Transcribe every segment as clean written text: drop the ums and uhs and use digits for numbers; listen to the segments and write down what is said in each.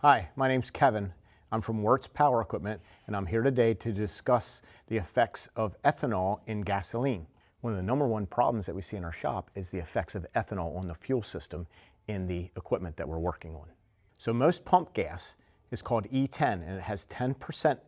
Hi, my name's Kevin. I'm from Wertz Power Equipment, and I'm here today to discuss the effects of ethanol in gasoline. One of the number one problems that we see in our shop is the effects of ethanol on the fuel system in the equipment that we're working on. So most pump gas is called E10, and it has 10%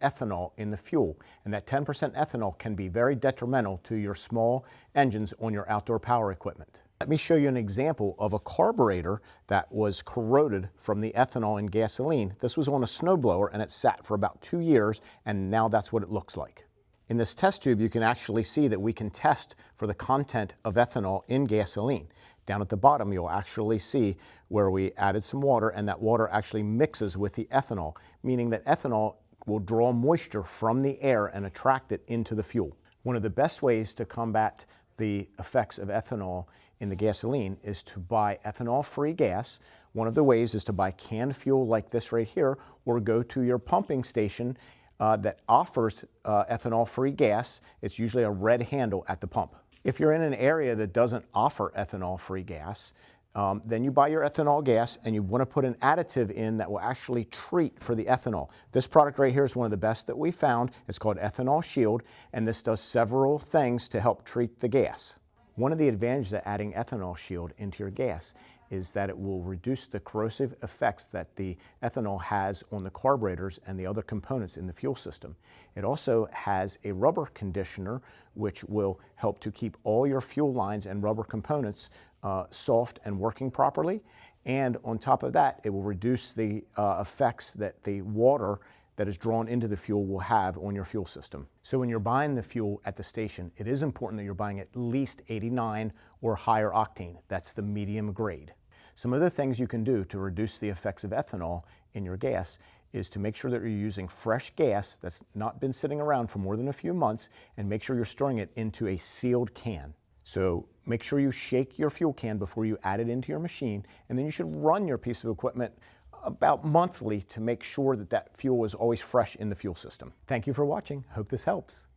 ethanol in the fuel, and that 10% ethanol can be very detrimental to your small engines on your outdoor power equipment. Let me show you an example of a carburetor that was corroded from the ethanol in gasoline. This was on a snowblower and it sat for about 2 years, and now that's what it looks like. In this test tube, you can actually see that we can test for the content of ethanol in gasoline. Down at the bottom, you'll actually see where we added some water, and that water actually mixes with the ethanol, meaning that ethanol will draw moisture from the air and attract it into the fuel. One of the best ways to combat the effects of ethanol in the gasoline is to buy ethanol-free gas. One of the ways is to buy canned fuel like this right here, or go to your pumping station that offers ethanol-free gas. It's usually a red handle at the pump. If you're in an area that doesn't offer ethanol-free gas, then you buy your ethanol gas and you want to put an additive in that will actually treat for the ethanol. This product right here is one of the best that we found. It's called Ethanol Shield, and this does several things to help treat the gas. One of the advantages of adding Ethanol Shield into your gas is that it will reduce the corrosive effects that the ethanol has on the carburetors and the other components in the fuel system. It also has a rubber conditioner, which will help to keep all your fuel lines and rubber components soft and working properly. And on top of that, it will reduce the effects that the water that is drawn into the fuel will have on your fuel system. So when you're buying the fuel at the station, it is important that you're buying at least 89 or higher octane. That's the medium grade. Some of the things you can do to reduce the effects of ethanol in your gas is to make sure that you're using fresh gas that's not been sitting around for more than a few months, and make sure you're storing it into a sealed can. So make sure you shake your fuel can before you add it into your machine, and then you should run your piece of equipment about monthly to make sure that that fuel is always fresh in the fuel system. Thank you for watching. Hope this helps.